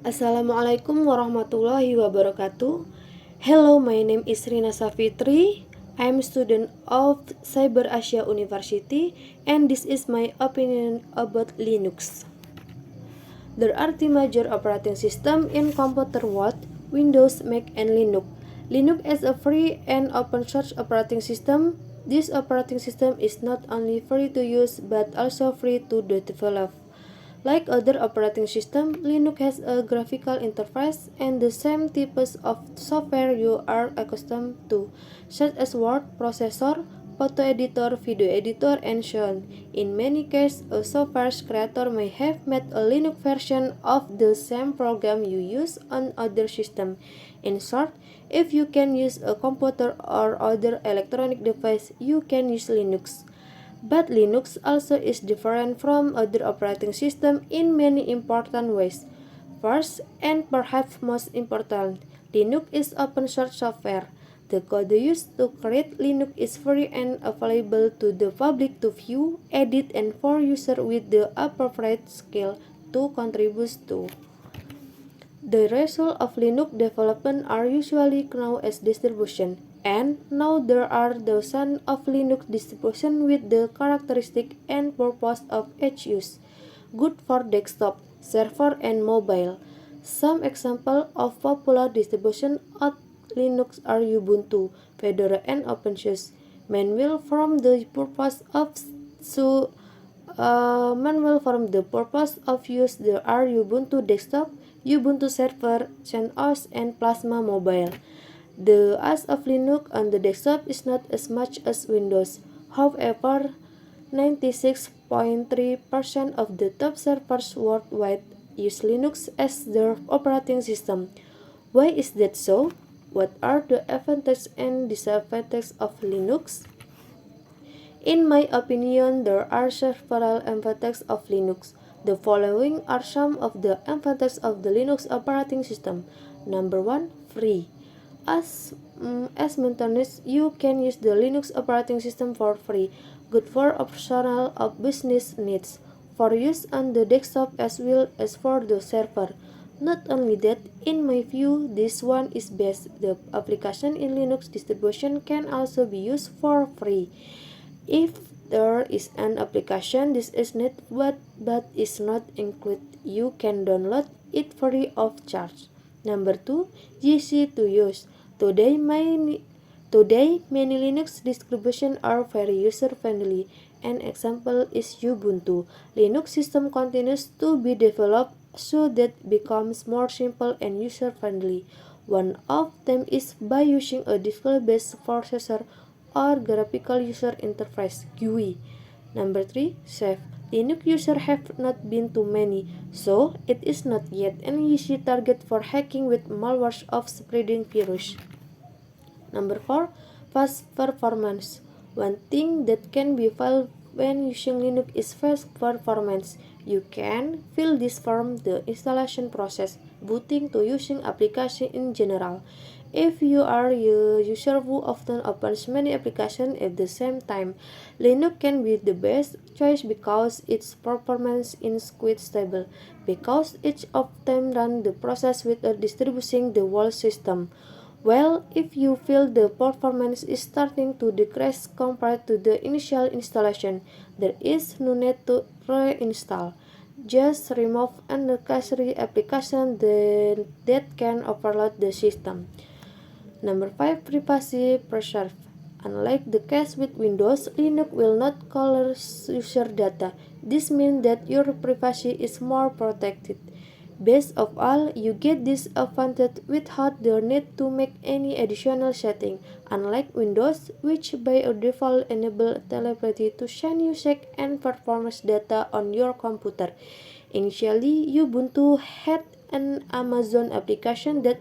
Assalamualaikum warahmatullahi wabarakatuh. Hello, my name is Rina Safitri. I'm a student of Cyber Asia University and this is my opinion about Linux. There are three major operating systems in computer world: Windows, Mac, and Linux. Linux is a free and open source operating system. This operating system is not only free to use but also free to develop. Like other operating systems, Linux has a graphical interface and the same types of software you are accustomed to, such as word processor, photo editor, video editor, and so on. In many cases, a software creator may have made a Linux version of the same program you use on other systems. In short, if you can use a computer or other electronic device, you can use Linux. But Linux also is different from other operating systems in many important ways. First, and perhaps most important, Linux is open source software. The code used to create Linux is free and available to the public to view, edit, and for users with the appropriate skill to contribute to. The result of Linux development are usually known as distributions, and now there are dozens of Linux distributions with the characteristic and purpose of each use, good for desktop, server, and mobile. Some examples of popular distributions of Linux are Ubuntu, Fedora, and OpenSUSE. Manual from the purpose of so manual from the purpose of use there are Ubuntu Desktop, Ubuntu Server, CentOS, and Plasma Mobile. The use of Linux on the desktop is not as much as Windows. However, 96.3% of the top servers worldwide use Linux as their operating system. Why is that so? What are the advantages and disadvantages of Linux? In my opinion, there are several advantages of Linux. The following are some of the advantages of the Linux operating system. Number 1, free. As mentioned, you can use the Linux operating system for free, good for optional or business needs, for use on the desktop as well as for the server. Not only that, in my view, this one is best. The application in Linux distribution can also be used for free. If there is an application this is not but is not included, you can download it free of charge. Number 2, easy to use. Today many Linux distributions are very user friendly. An example is Ubuntu. Linux system continues to be developed so that it becomes more simple and user friendly. One of them is by using a display-based processor or graphical user interface (GUI). Number 3, safe. Linux users have not been too many, so it is not yet an easy target for hacking with malware of spreading virus. Number 4, fast performance. One thing that can be felt when using Linux is fast performance. You can feel this from the installation process, booting to using application in general. If you are a user who often opens many applications at the same time, Linux can be the best choice because its performance is quite stable, because each of them run the process without distributing the whole system. Well, if you feel the performance is starting to decrease compared to the initial installation, there is no need to reinstall. Just remove unnecessary applications that can overload the system. Number 5, privacy preserve. Unlike the case with Windows, Linux will not color user data. This means that your privacy is more protected. Best of all, you get this advantage without the need to make any additional setting, unlike Windows, which by default enable telepathy to send you check and performance data on your computer. Initially, Ubuntu had an Amazon application that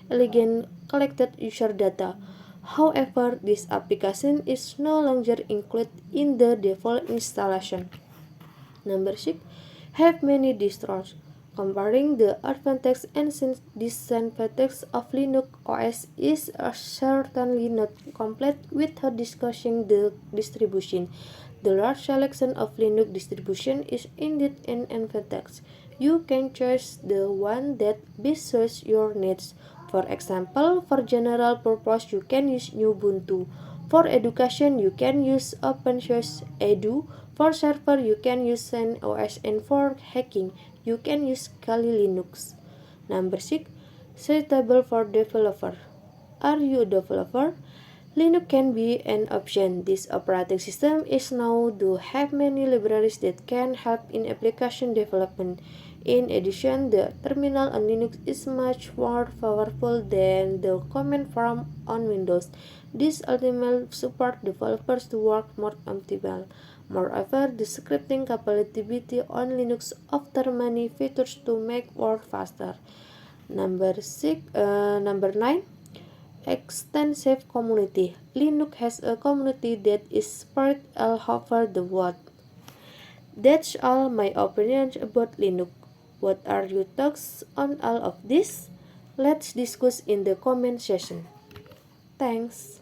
elegantly collected user data. However, this application is no longer included in the default installation. Number 6, have many distros. Comparing the advantages and disadvantages of Linux OS is certainly not complete without discussing the distribution. The large selection of Linux distribution is indeed an advantage. You can choose the one that best suits your needs. For example, for general purpose, you can use Ubuntu. For education, you can use OpenSource Edu. For server, you can use CentOS. And for hacking, you can use Kali Linux. Number 6. Suitable for developer. Are you a developer? Linux can be an option. This operating system is known to have many libraries that can help in application development. In addition, the terminal on Linux is much more powerful than the command prompt on Windows. This ultimately supports developers to work more optimal. Moreover, the scripting capability on Linux offers many features to make work faster. Number 9. Extensive community. Linux has a community that is spread all over the world. That's all my opinions about Linux. What are your thoughts on all of this? Let's discuss in the comment section. Thanks.